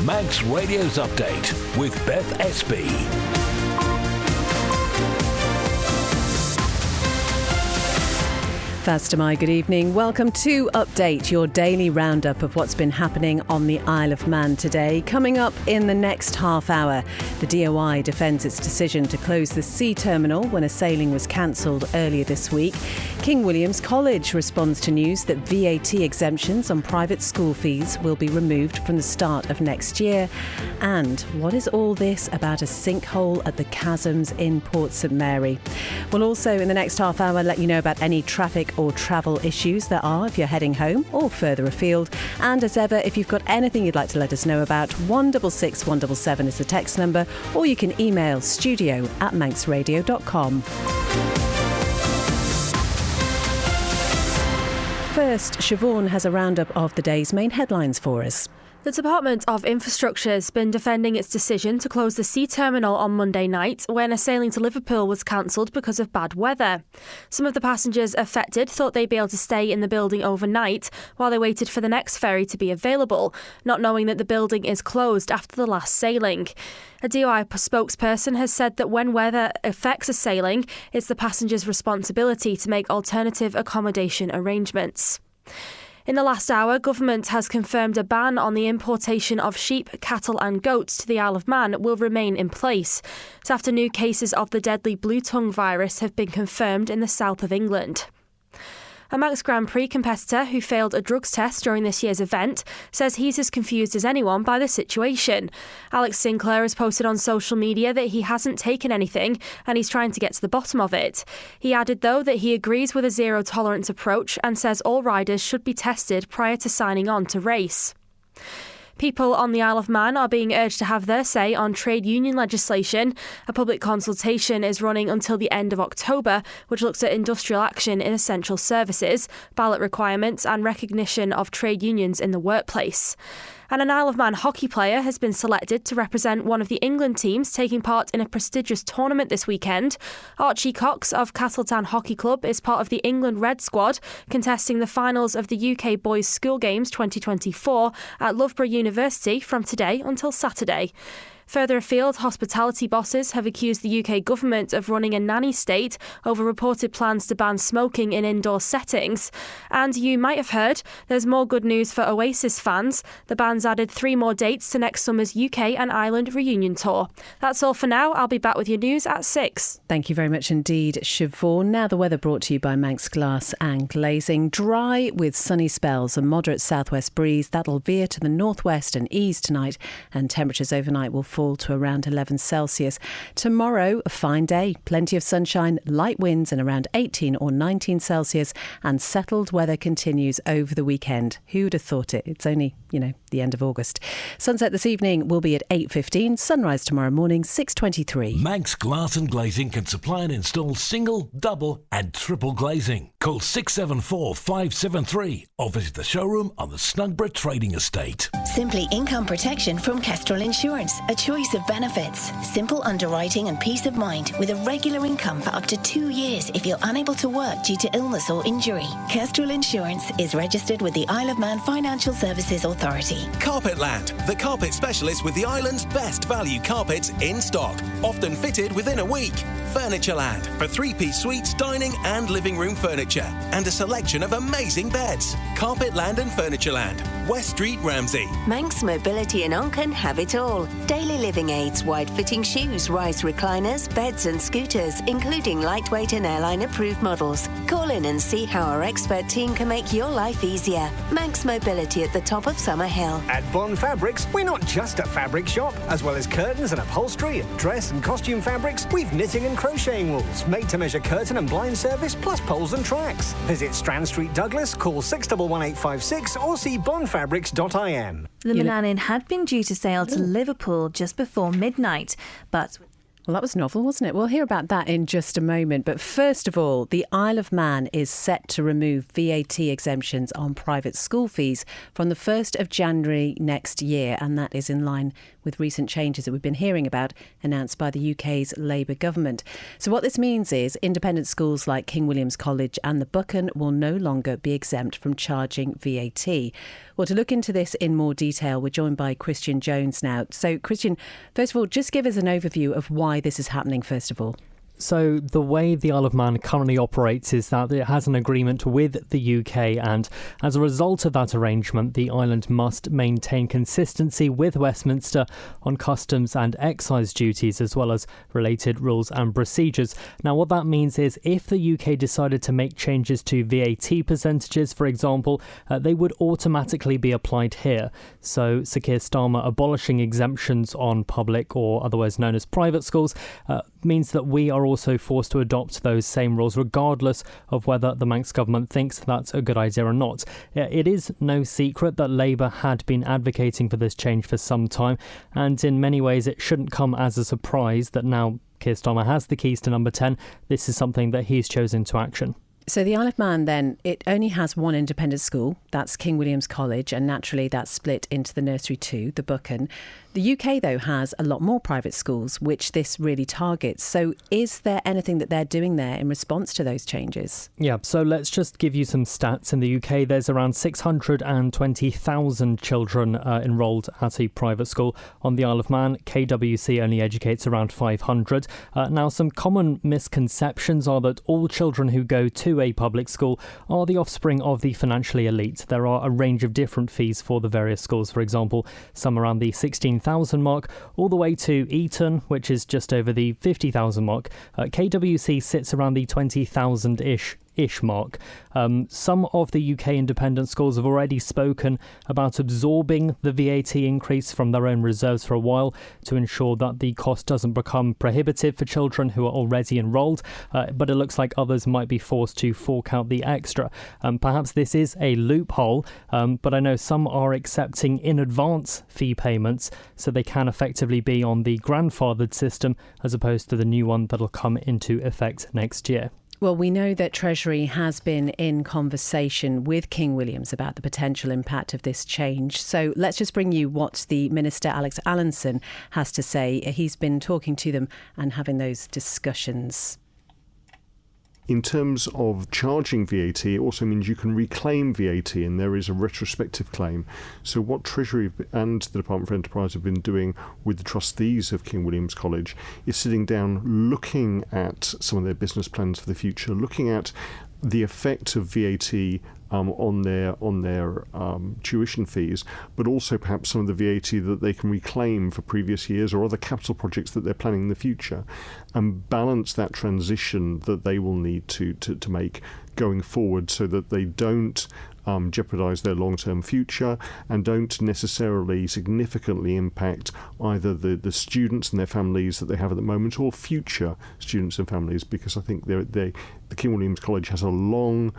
Manx Radio's Update with Beth Espy. First, my good evening. Welcome to Update, your daily roundup of what's been happening on the Isle of Man today. Coming up in the next half hour, the DOI defends its decision to close the sea terminal when a sailing was cancelled earlier this week. King William's College responds to news that VAT exemptions on private school fees will be removed from the start of next year. And what is all this about a sinkhole at the Chasms in Port St Mary? We'll also, in the next half hour, let you know about any traffic or travel issues there are if you're heading home or further afield. And as ever, if you've got anything you'd like to let us know about, 166 177 is the text number, or you can email studio@manxradio.com. First, Siobhan has a roundup of the day's main headlines for us. The Department of Infrastructure has been defending its decision to close the sea terminal on Monday night when a sailing to Liverpool was cancelled because of bad weather. Some of the passengers affected thought they'd be able to stay in the building overnight while they waited for the next ferry to be available, not knowing that the building is closed after the last sailing. A DOI spokesperson has said that when weather affects a sailing, it's the passenger's responsibility to make alternative accommodation arrangements. In the last hour, government has confirmed a ban on the importation of sheep, cattle and goats to the Isle of Man will remain in place. It's after new cases of the deadly blue tongue virus have been confirmed in the south of England. A Manx Grand Prix competitor who failed a drugs test during this year's event says he's as confused as anyone by the situation. Alex Sinclair has posted on social media that he hasn't taken anything and he's trying to get to the bottom of it. He added, though, that he agrees with a zero-tolerance approach and says all riders should be tested prior to signing on to race. People on the Isle of Man are being urged to have their say on trade union legislation. A public consultation is running until the end of October, which looks at industrial action in essential services, ballot requirements and recognition of trade unions in the workplace. And an Isle of Man hockey player has been selected to represent one of the England teams taking part in a prestigious tournament this weekend. Archie Cox of Castletown Hockey Club is part of the England Red squad, contesting the finals of the UK Boys School Games 2024 at Loughborough University from today until Saturday. Further afield, hospitality bosses have accused the UK government of running a nanny state over reported plans to ban smoking in indoor settings. And you might have heard, there's more good news for Oasis fans. The band's added 3 more dates to next summer's UK and Ireland reunion tour. That's all for now. I'll be back with your news at 6. Thank you very much indeed, Siobhan. Now the weather brought to you by Manx Glass and Glazing. Dry with sunny spells, a moderate southwest breeze. That'll veer to the northwest and ease tonight, and temperatures overnight will fall to around 11 Celsius. Tomorrow, a fine day, plenty of sunshine, light winds and around 18 or 19 Celsius, and settled weather continues over the weekend. Who would have thought it? It's only, the end of August. Sunset this evening will be at 8:15, sunrise tomorrow morning 6:23. Manx Glass and Glazing can supply and install single, double and triple glazing. Call 674 573 or visit the showroom on the Snugborough Trading Estate. Simply income protection from Kestrel Insurance. A choice of benefits, simple underwriting and peace of mind with a regular income for up to 2 years if you're unable to work due to illness or injury. Kestrel Insurance is registered with the Isle of Man Financial Services Authority. Carpetland, the carpet specialist with the island's best value carpets in stock, often fitted within a week. Furnitureland, for 3-piece suites, dining and living room furniture, and a selection of amazing beds. Carpetland and Furnitureland, West Street, Ramsey. Manx Mobility and Onken have it all. Daily living aids, wide-fitting shoes, rise recliners, beds and scooters, including lightweight and airline-approved models. Call in and see how our expert team can make your life easier. Manx Mobility at the top of Summer Hill. At Bond Fabrics, we're not just a fabric shop. As well as curtains and upholstery and dress and costume fabrics, we've knitting and crocheting wools, made-to-measure curtain and blind service, plus poles and tracks. Visit Strand Street, Douglas, call 611856 or see bondfabrics.im. The Manannan had been due to sail to Liverpool just before midnight, but Well, that was novel, wasn't it? We'll hear about that in just a moment. But first of all, the Isle of Man is set to remove VAT exemptions on private school fees from the 1st of January next year. And that is in line with recent changes that we've been hearing about announced by the UK's Labour government. So what this means is independent schools like King William's College and the Buchan will no longer be exempt from charging VAT. Well, to look into this in more detail, we're joined by Christian Jones now. So, Christian, first of all, just give us an overview of why this is happening, first of all. So the way the Isle of Man currently operates is that it has an agreement with the UK, and as a result of that arrangement, the island must maintain consistency with Westminster on customs and excise duties, as well as related rules and procedures. Now, what that means is if the UK decided to make changes to VAT percentages, for example, they would automatically be applied here. So Sir Keir Starmer abolishing exemptions on public, or otherwise known as private schools, means that we are also forced to adopt those same rules regardless of whether the Manx government thinks that's a good idea or not. It is no secret that Labour had been advocating for this change for some time, and in many ways it shouldn't come as a surprise that now Keir Starmer has the keys to number 10. This is something that he's chosen to action. So the Isle of Man, then, it only has one independent school. That's King William's College, and naturally that's split into the nursery too, the Buchan. The UK, though, has a lot more private schools, which this really targets. So is there anything that they're doing there in response to those changes? Yeah, so let's just give you some stats. In the UK, there's around 620,000 children enrolled at a private school. On the Isle of Man, KWC only educates around 500. Now, some common misconceptions are that all children who go to a public school are the offspring of the financially elite. There are a range of different fees for the various schools. For example, some around the 16,000 mark, all the way to Eton, which is just over the 50,000 mark. KWC sits around the 20,000-ish mark. Some of the UK independent schools have already spoken about absorbing the VAT increase from their own reserves for a while to ensure that the cost doesn't become prohibitive for children who are already enrolled, but it looks like others might be forced to fork out the extra. Perhaps this is a loophole, but I know some are accepting in advance fee payments so they can effectively be on the grandfathered system as opposed to the new one that'll come into effect next year. Well, we know that Treasury has been in conversation with King William's about the potential impact of this change. So let's just bring you what the Minister, Alex Allinson, has to say. He's been talking to them and having those discussions. In terms of charging VAT, it also means you can reclaim VAT, and there is a retrospective claim. So what Treasury and the Department for Enterprise have been doing with the trustees of King William's College is sitting down, looking at some of their business plans for the future, looking at the effect of VAT on their tuition fees, but also perhaps some of the VAT that they can reclaim for previous years or other capital projects that they're planning in the future, and balance that transition that they will need to make going forward so that they don't jeopardise their long-term future and don't necessarily significantly impact either the students and their families that they have at the moment or future students and families, because I think the King William's College has a long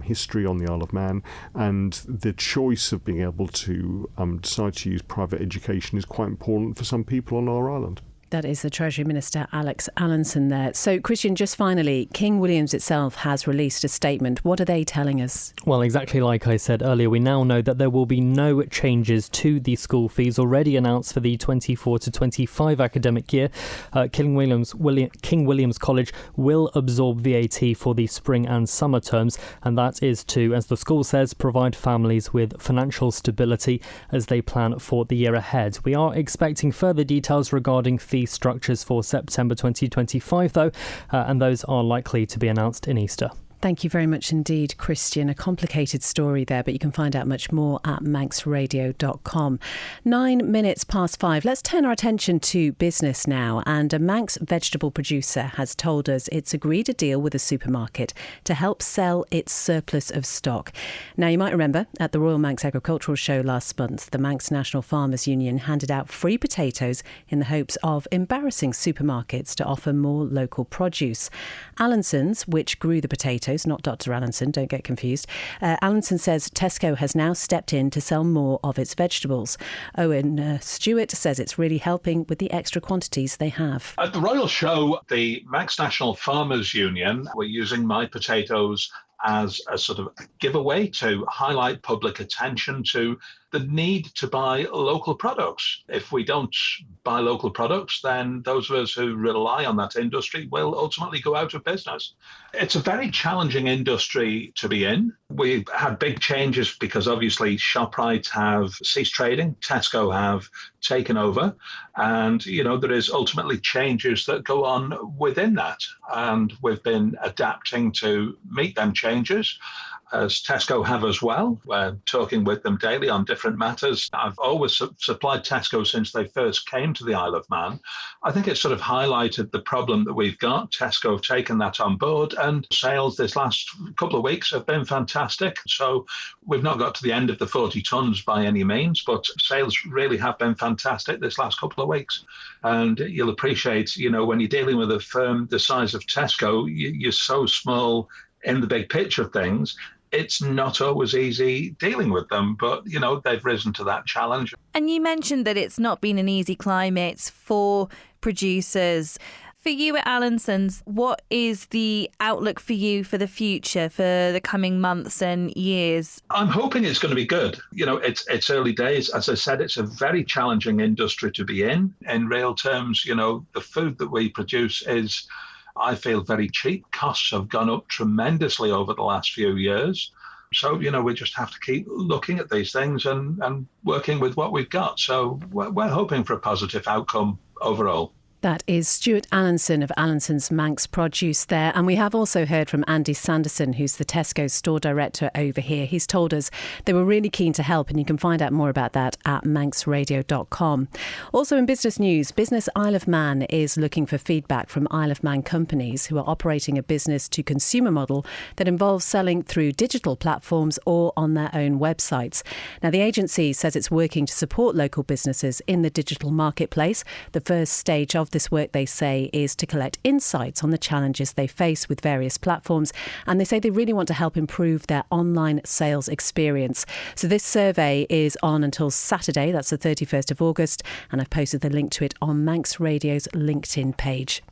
history on the Isle of Man, and the choice of being able to decide to use private education is quite important for some people on our island. That is the Treasury Minister, Alex Allinson there. So, Christian, just finally, King William's itself has released a statement. What are they telling us? Well, exactly like I said earlier, we now know that there will be no changes to the school fees already announced for the 24 to 25 academic year. King William's College will absorb VAT for the spring and summer terms, and that is to, as the school says, provide families with financial stability as they plan for the year ahead. We are expecting further details regarding fee structures for September 2025, though, and those are likely to be announced in Easter. Thank you very much indeed, Christian. A complicated story there, but you can find out much more at manxradio.com. 9 minutes past 5. Let's turn our attention to business now. And a Manx vegetable producer has told us it's agreed a deal with a supermarket to help sell its surplus of stock. Now, you might remember at the Royal Manx Agricultural Show last month, the Manx National Farmers Union handed out free potatoes in the hopes of embarrassing supermarkets to offer more local produce. Allinson's, which grew the potatoes, not Dr. Allinson, don't get confused. Allinson says Tesco has now stepped in to sell more of its vegetables. Owen Stewart says it's really helping with the extra quantities they have. At the Royal Show, the Manx National Farmers Union were using my potatoes as a sort of giveaway to highlight public attention to the need to buy local products. If we don't buy local products, then those of us who rely on that industry will ultimately go out of business. It's a very challenging industry to be in. We've had big changes because obviously ShopRite have ceased trading, Tesco have taken over, and there is ultimately changes that go on within that. And we've been adapting to meet them changes, as Tesco have as well. We're talking with them daily on different matters. I've always supplied Tesco since they first came to the Isle of Man. I think it sort of highlighted the problem that we've got. Tesco have taken that on board, and sales this last couple of weeks have been fantastic. So we've not got to the end of the 40 tonnes by any means, but sales really have been fantastic this last couple of weeks. And you'll appreciate, when you're dealing with a firm the size of Tesco, you're so small in the big picture of things. It's not always easy dealing with them, but, they've risen to that challenge. And you mentioned that it's not been an easy climate for producers. For you at Allinson's, what is the outlook for you for the future, for the coming months and years? I'm hoping it's going to be good. It's early days. As I said, it's a very challenging industry to be in. In real terms, the food that we produce is, I feel, very cheap. Costs have gone up tremendously over the last few years. So, we just have to keep looking at these things and working with what we've got. So we're hoping for a positive outcome overall. That is Stuart Allinson of Allinson's Manx Produce there. And we have also heard from Andy Sanderson, who's the Tesco store director over here. He's told us they were really keen to help, and you can find out more about that at manxradio.com. Also in business news, Business Isle of Man is looking for feedback from Isle of Man companies who are operating a business-to-consumer model that involves selling through digital platforms or on their own websites. Now, the agency says it's working to support local businesses in the digital marketplace. The first stage of this work, they say, is to collect insights on the challenges they face with various platforms, and they say they really want to help improve their online sales experience. So this survey is on until Saturday, that's the 31st of August, and I've posted the link to it on Manx Radio's LinkedIn page.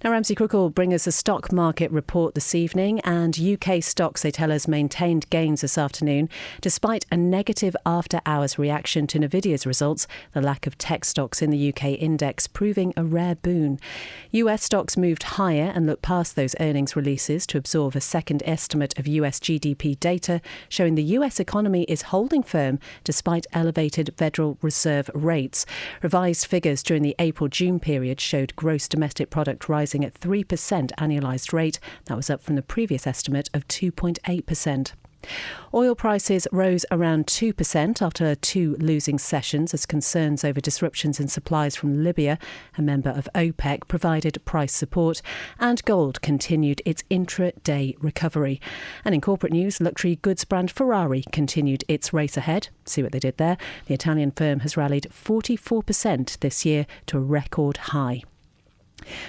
Now, Ramsey Crook will bring us a stock market report this evening, and UK stocks, they tell us, maintained gains this afternoon despite a negative after-hours reaction to Nvidia's results, the lack of tech stocks in the UK index proving a rare boon. US stocks moved higher and looked past those earnings releases to absorb a second estimate of US GDP data showing the US economy is holding firm despite elevated Federal Reserve rates. Revised figures during the April-June period showed gross domestic product rising at 3% annualised rate. That was up from the previous estimate of 2.8%. Oil prices rose around 2% after two losing sessions as concerns over disruptions in supplies from Libya, a member of OPEC, provided price support, and gold continued its intra-day recovery. And in corporate news, luxury goods brand Ferrari continued its race ahead. See what they did there? The Italian firm has rallied 44% this year to a record high.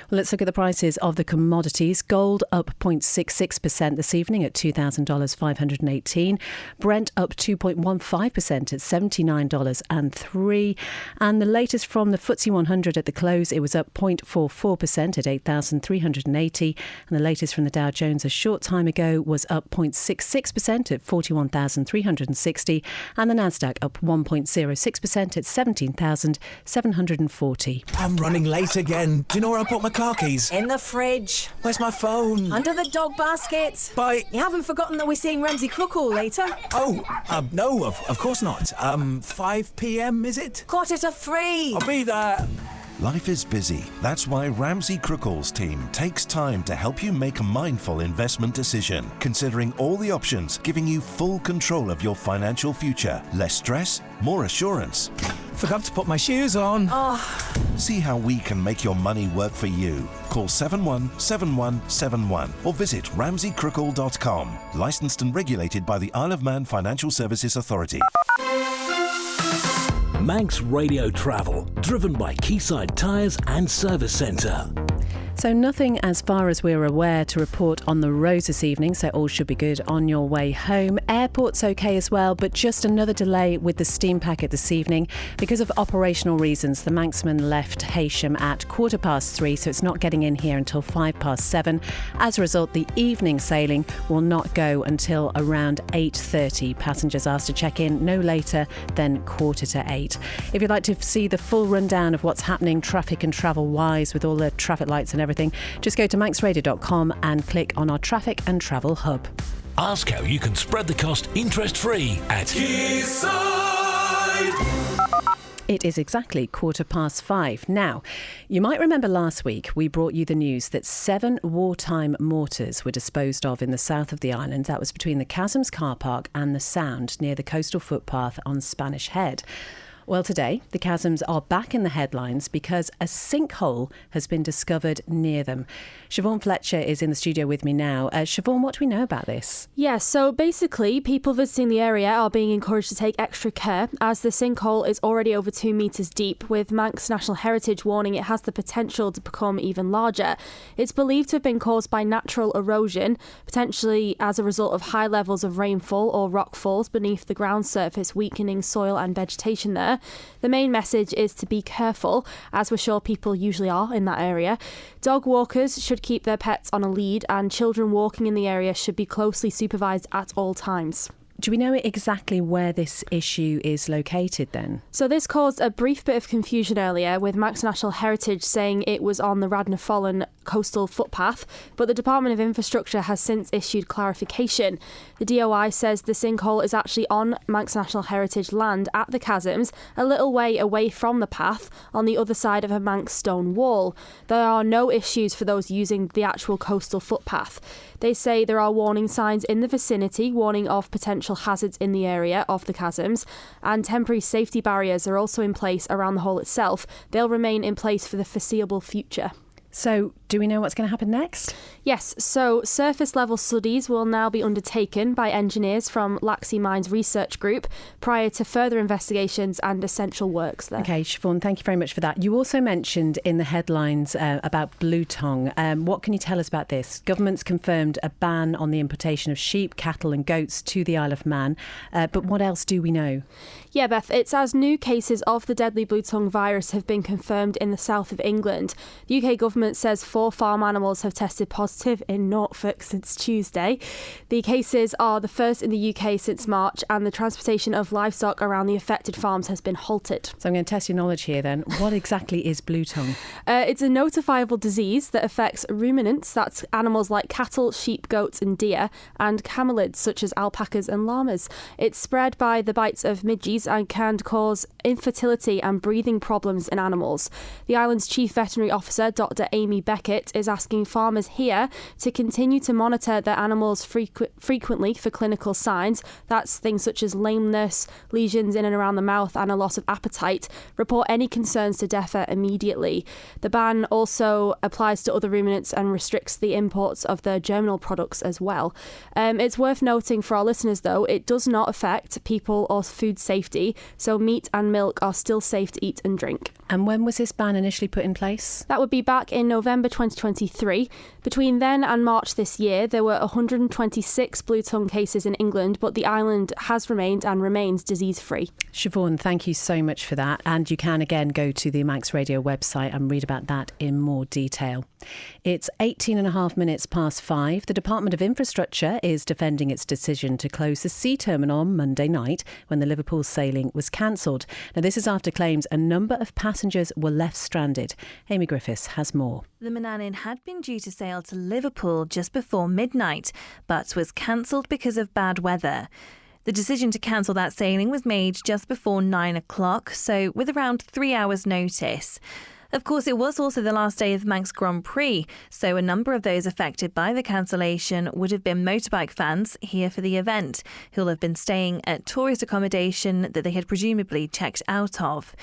Well, let's look at the prices of the commodities. Gold up 0.66% this evening at $2,000,518. Brent up 2.15% at $79.03. And the latest from the FTSE 100 at the close, it was up 0.44% at 8,380. And the latest from the Dow Jones a short time ago was up 0.66% at 41,360. And the Nasdaq up 1.06% at 17,740. I'm running late again. Do you know where I put my car keys? In the fridge. Where's my phone? Under the dog basket. Bye. You haven't forgotten that we're seeing Ramsey Crook all later? Oh, no, of course not. 5 p.m, is it? 2:45. I'll be there. Life is busy. That's why Ramsey Crookall's team takes time to help you make a mindful investment decision, considering all the options, giving you full control of your financial future. Less stress, more assurance. Forgot to put my shoes on. Oh. See how we can make your money work for you. Call 717171 or visit ramseycrookall.com. Licensed and regulated by the Isle of Man Financial Services Authority. Manx Radio Travel, driven by Quayside Tyres and Service Centre. So nothing as far as we're aware to report on the roads this evening, so all should be good on your way home. Airport's okay as well, but just another delay with the steam packet this evening. Because of operational reasons, the Manxman left Heysham at 3:15, so it's not getting in here until 7:05. As a result, the evening sailing will not go until around 8:30. Passengers asked to check in no later than 7:45. If you'd like to see the full rundown of what's happening traffic and travel-wise with all the traffic lights and everything, just go to manxradio.com and click on our traffic and travel hub. Ask how you can spread the cost interest-free at Quayside. It is exactly 5:15. Now, you might remember last week we brought you the news that 7 wartime mortars were disposed of in the south of the island. That was between the Chasms car park and the Sound near the coastal footpath on Spanish Head. Well, today, the Chasms are back in the headlines because a sinkhole has been discovered near them. Siobhan Fletcher is in the studio with me now. Siobhan, what do we know about this? Yeah, so basically, people visiting the area are being encouraged to take extra care as the sinkhole is already over 2 metres deep, with Manx National Heritage warning it has the potential to become even larger. It's believed to have been caused by natural erosion, potentially as a result of high levels of rainfall or rockfalls beneath the ground surface, weakening soil and vegetation there. The main message is to be careful, as we're sure people usually are in that area. Dog walkers should keep their pets on a lead, and children walking in the area should be closely supervised at all times. Do we know exactly where this issue is located then? So this caused a brief bit of confusion earlier, with Manx National Heritage saying it was on the Radnor-Follen coastal footpath, but the Department of Infrastructure has since issued clarification. The DOI says the sinkhole is actually on Manx National Heritage land at the Chasms, a little way away from the path, on the other side of a Manx stone wall. There are no issues for those using the actual coastal footpath. They say there are warning signs in the vicinity, warning of potential hazards in the area of the Chasms, and temporary safety barriers are also in place around the hole itself. They'll remain in place for the foreseeable future. So, do we know what's going to happen next? Yes, so surface level studies will now be undertaken by engineers from Laxey Mines Research Group prior to further investigations and essential works there. OK, Siobhan, thank you very much for that. You also mentioned in the headlines about blue tongue. What can you tell us about this? Government's confirmed a ban on the importation of sheep, cattle and goats to the Isle of Man. But what else do we know? Yeah, Beth, it's as new cases of the deadly blue tongue virus have been confirmed in the south of England. The UK government says 4 farm animals have tested positive in Norfolk since Tuesday. The cases are the first in the UK since March, and the transportation of livestock around the affected farms has been halted. So I'm going to test your knowledge here then. What exactly is blue tongue? It's a notifiable disease that affects ruminants, that's animals like cattle, sheep, goats and deer, and camelids such as alpacas and llamas. It's spread by the bites of midges and can cause infertility and breathing problems in animals. The island's chief veterinary officer, Dr. Amy Beckett, is asking farmers here to continue to monitor their animals frequently for clinical signs. That's things such as lameness, lesions in and around the mouth and a loss of appetite. Report any concerns to DEFA immediately. The ban also applies to other ruminants and restricts the imports of their germinal products as well. It's worth noting for our listeners though, it does not affect people or food safety, so meat and milk are still safe to eat and drink. And when was this ban initially put in place? That would be back in November 2023. Between then and March this year, there were 126 blue tongue cases in England, but the island has remained and remains disease-free. Siobhan, thank you so much for that. And you can again go to the Manx Radio website and read about that in more detail. It's 5:18. The Department of Infrastructure is defending its decision to close the sea terminal on Monday night when the Liverpool sailing was cancelled. Now, this is after claims a number of passengers were left stranded. Amy Griffiths has more. The Manannan had been due to sail to Liverpool just before midnight, but was cancelled because of bad weather. The decision to cancel that sailing was made just before 9 o'clock, so with around 3 hours' notice. Of course, it was also the last day of Manx Grand Prix, so a number of those affected by the cancellation would have been motorbike fans here for the event, who'll have been staying at tourist accommodation that they had presumably checked out of.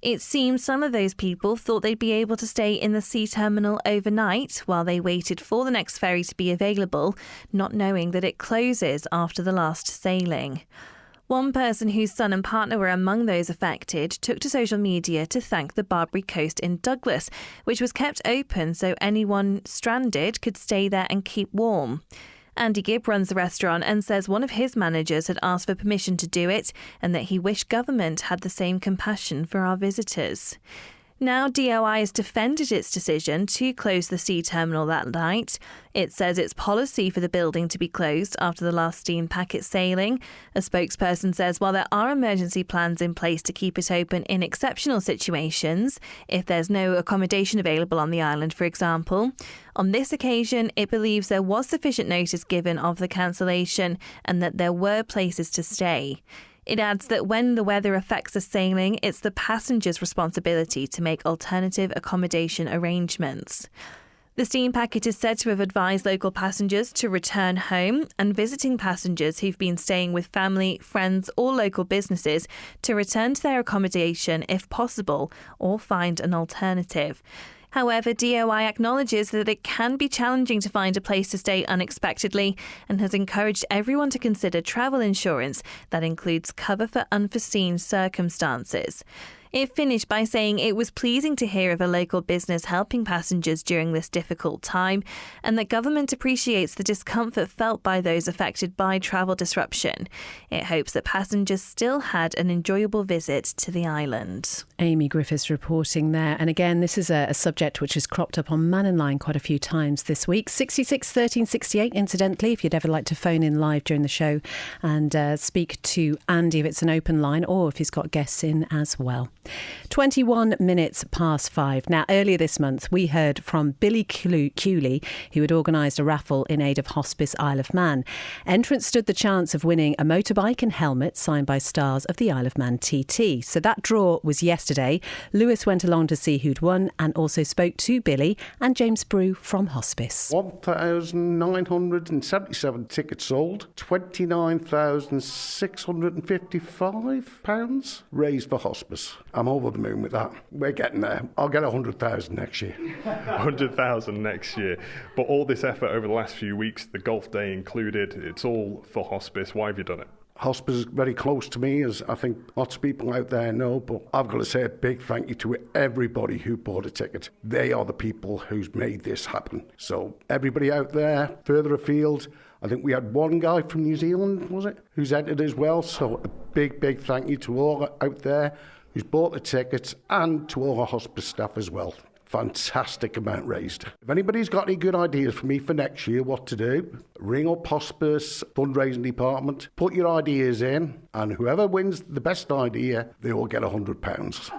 It seems some of those people thought they'd be able to stay in the sea terminal overnight while they waited for the next ferry to be available, not knowing that it closes after the last sailing. One person whose son and partner were among those affected took to social media to thank the Barbary Coast in Douglas, which was kept open so anyone stranded could stay there and keep warm. Andy Gibb runs the restaurant and says one of his managers had asked for permission to do it and that he wished government had the same compassion for our visitors. Now DOI has defended its decision to close the sea terminal that night. It says it's policy for the building to be closed after the last steam packet sailing. A spokesperson says while there are emergency plans in place to keep it open in exceptional situations, if there's no accommodation available on the island, for example, on this occasion it believes there was sufficient notice given of the cancellation and that there were places to stay. It adds that when the weather affects the sailing, it's the passenger's responsibility to make alternative accommodation arrangements. The steam packet is said to have advised local passengers to return home and visiting passengers who've been staying with family, friends or local businesses to return to their accommodation if possible or find an alternative. However, DOI acknowledges that it can be challenging to find a place to stay unexpectedly and has encouraged everyone to consider travel insurance that includes cover for unforeseen circumstances. It finished by saying it was pleasing to hear of a local business helping passengers during this difficult time and that government appreciates the discomfort felt by those affected by travel disruption. It hopes that passengers still had an enjoyable visit to the island. Amy Griffiths reporting there. And again, this is a subject which has cropped up on Man in Line quite a few times this week. 66 13 68, incidentally, if you'd ever like to phone in live during the show and speak to Andy if it's an open line or if he's got guests in as well. 21 minutes past 5. Now, earlier this month, we heard from Billy Cooley, who had organised a raffle in aid of Hospice Isle of Man. Entrants stood the chance of winning a motorbike and helmet signed by stars of the Isle of Man TT. So that draw was yesterday. Lewis went along to see who'd won and also spoke to Billy and James Brew from Hospice. 1,977 tickets sold, £29,655 raised for Hospice. I'm over the moon with that. We're getting there. I'll get 100,000 next year. 100,000 next year. But all this effort over the last few weeks, the golf day included, it's all for Hospice. Why have you done it? Hospice is very close to me, as I think lots of people out there know, but I've got to say a big thank you to everybody who bought a ticket. They are the people who's made this happen. So everybody out there, further afield, I think we had one guy from New Zealand, was it, who's entered as well. So a big, big thank you to all out there who's bought the tickets and to all our Hospice staff as well. Fantastic amount raised. If anybody's got any good ideas for me for next year, what to do, ring up Hospice fundraising department, put your ideas in, and whoever wins the best idea, they will get £100.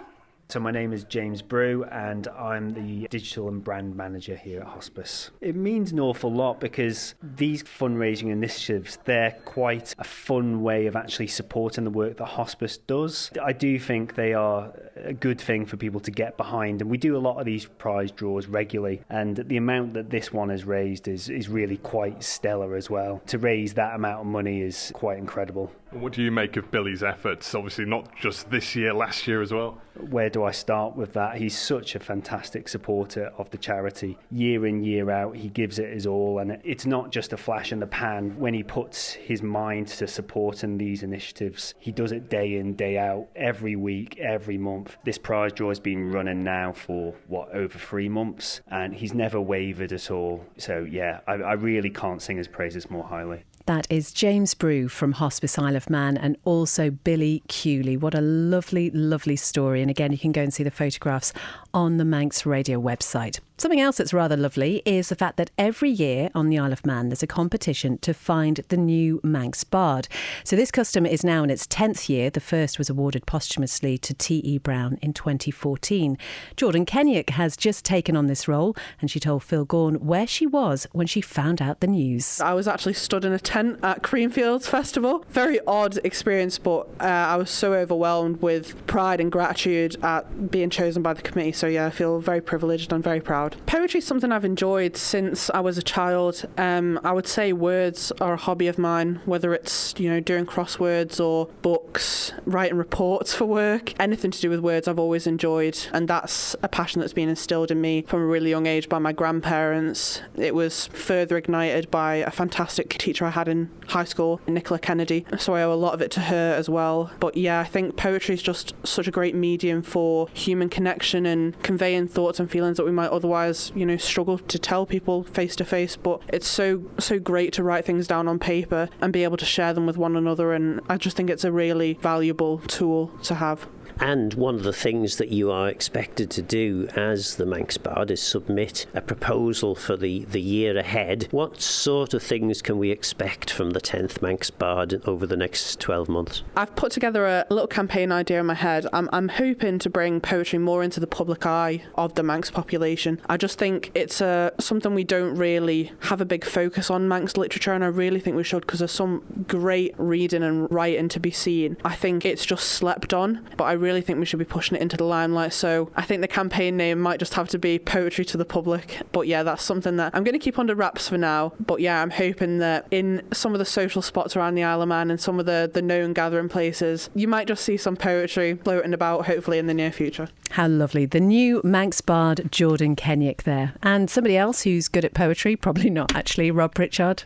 So my name is James Brew and I'm the digital and brand manager here at Hospice. It means an awful lot because these fundraising initiatives, they're quite a fun way of actually supporting the work that Hospice does. I do think they are a good thing for people to get behind, and we do a lot of these prize draws regularly, and the amount that this one has raised is really quite stellar as well. To raise that amount of money is quite incredible. What do you make of Billy's efforts? Obviously not just this year, last year as well. Where do I start with that? He's such a fantastic supporter of the charity. Year in, year out, he gives it his all, and it's not just a flash in the pan. When he puts his mind to supporting these initiatives, he does it day in, day out, every week, every month. This prize draw has been running now for, over 3 months, and he's never wavered at all. So yeah, I really can't sing his praises more highly. That is James Brew from Hospice Isle of Man and also Billy Cooley. What a lovely, lovely story. And again, you can go and see the photographs on the Manx radio website. Something else that's rather lovely is the fact that every year on the Isle of Man there's a competition to find the new Manx bard. So this custom is now in its 10th year. The first was awarded posthumously to T.E. Brown in 2014. Jordan Kenyuk has just taken on this role and she told Phil Gorn where she was when she found out the news. I was actually stood in a tent at Creamfields Festival. Very odd experience, but I was so overwhelmed with pride and gratitude at being chosen by the committee. So yeah, I feel very privileged and very proud. proud. Poetry is something I've enjoyed since I was a child. I would say words are a hobby of mine, whether it's, doing crosswords or books, writing reports for work. Anything to do with words I've always enjoyed, and that's a passion that's been instilled in me from a really young age by my grandparents. It was further ignited by a fantastic teacher I had in high school, Nicola Kennedy, so I owe a lot of it to her as well. But yeah, I think poetry is just such a great medium for human connection and conveying thoughts and feelings that we might otherwise, struggle to tell people face to face. But it's so great to write things down on paper and be able to share them with one another, and I just think it's a really valuable tool to have. And one of the things that you are expected to do as the Manx Bard is submit a proposal for the year ahead. What sort of things can we expect from the 10th Manx Bard over the next 12 months? I've put together a little campaign idea in my head. I'm hoping to bring poetry more into the public eye of the Manx population. I just think it's something we don't really have a big focus on, Manx literature, and I really think we should, because there's some great reading and writing to be seen. I think it's just slept on, but I really think we should be pushing it into the limelight. So I think the campaign name might just have to be Poetry to the Public. But yeah, that's something that I'm going to keep under wraps for now. But yeah, I'm hoping that in some of the social spots around the Isle of Man and some of the known gathering places, you might just see some poetry floating about, hopefully in the near future. How lovely. The new Manx Bard, Jordan Kenyick there. And somebody else who's good at poetry, probably not actually, Rob Pritchard.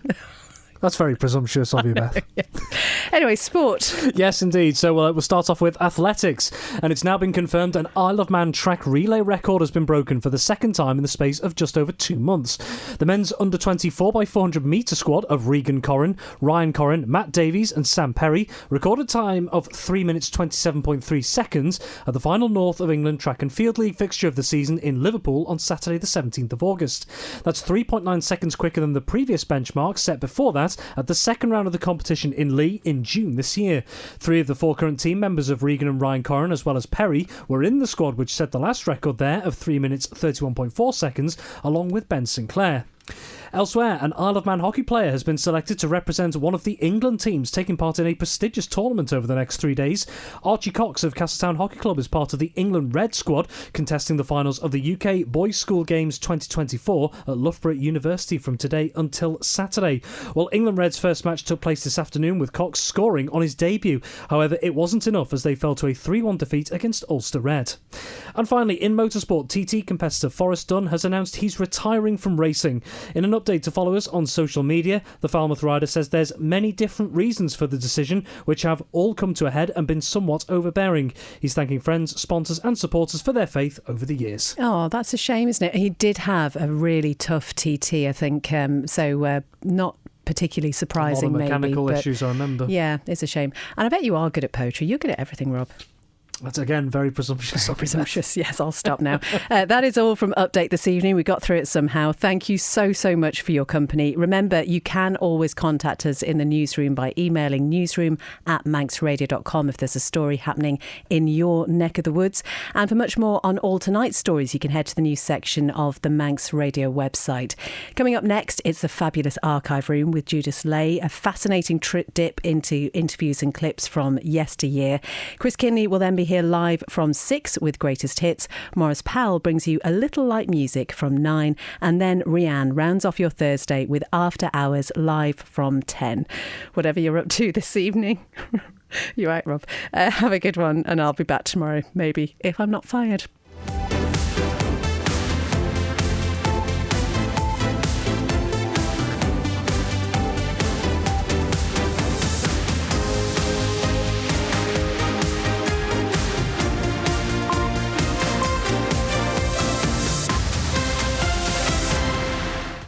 That's very presumptuous of you, Beth. Anyway, sport. Yes, indeed. So we'll start off with athletics. And it's now been confirmed an Isle of Man track relay record has been broken for the second time in the space of just over 2 months. The men's under 24 by 400 metre squad of Regan Corrin, Ryan Corrin, Matt Davies and Sam Perry recorded time of 3 minutes 27.3 seconds at the final North of England Track and Field League fixture of the season in Liverpool on Saturday the 17th of August. That's 3.9 seconds quicker than the previous benchmark set before that at the second round of the competition in Lee in June this year. 3 of the 4 current team members of Regan and Ryan Corrin, as well as Perry, were in the squad which set the last record there of 3 minutes 31.4 seconds, along with Ben Sinclair. Elsewhere, an Isle of Man hockey player has been selected to represent one of the England teams taking part in a prestigious tournament over the next 3 days. Archie Cox of Castletown Hockey Club is part of the England Red squad, contesting the finals of the UK Boys School Games 2024 at Loughborough University from today until Saturday. Well, England Red's first match took place this afternoon with Cox scoring on his debut. However, it wasn't enough as they fell to a 3-1 defeat against Ulster Red. And finally, in motorsport, TT competitor Forrest Dunn has announced he's retiring from racing. In an update to followers on social media, the Falmouth rider says there's many different reasons for the decision, which have all come to a head and been somewhat overbearing. He's thanking friends, sponsors and supporters for their faith over the years. Oh, that's a shame, isn't it? He did have a really tough TT, I think, so not particularly surprising. A lot of mechanical maybe, issues, I remember. Yeah, it's a shame. And I bet you are good at poetry. You're good at everything, Rob. That's again very presumptuous. Very presumptuous. Yes, I'll stop now. That is all from Update this evening. We got through it somehow. Thank you so much for your company. Remember, you can always contact us in the newsroom by emailing newsroom@manxradio.com if there's a story happening in your neck of the woods. And for much more on all tonight's stories, you can head to the news section of the Manx Radio website. Coming up next, it's the fabulous archive room with Judith Lay, a fascinating dip into interviews and clips from yesteryear. Chris Kinley will then be here live from 6 with Greatest Hits. Maurice Powell brings you a little light music from 9, and then Rianne rounds off your Thursday with After Hours live from 10. Whatever you're up to this evening. You're right, Rob. Have a good one, and I'll be back tomorrow, maybe, if I'm not fired.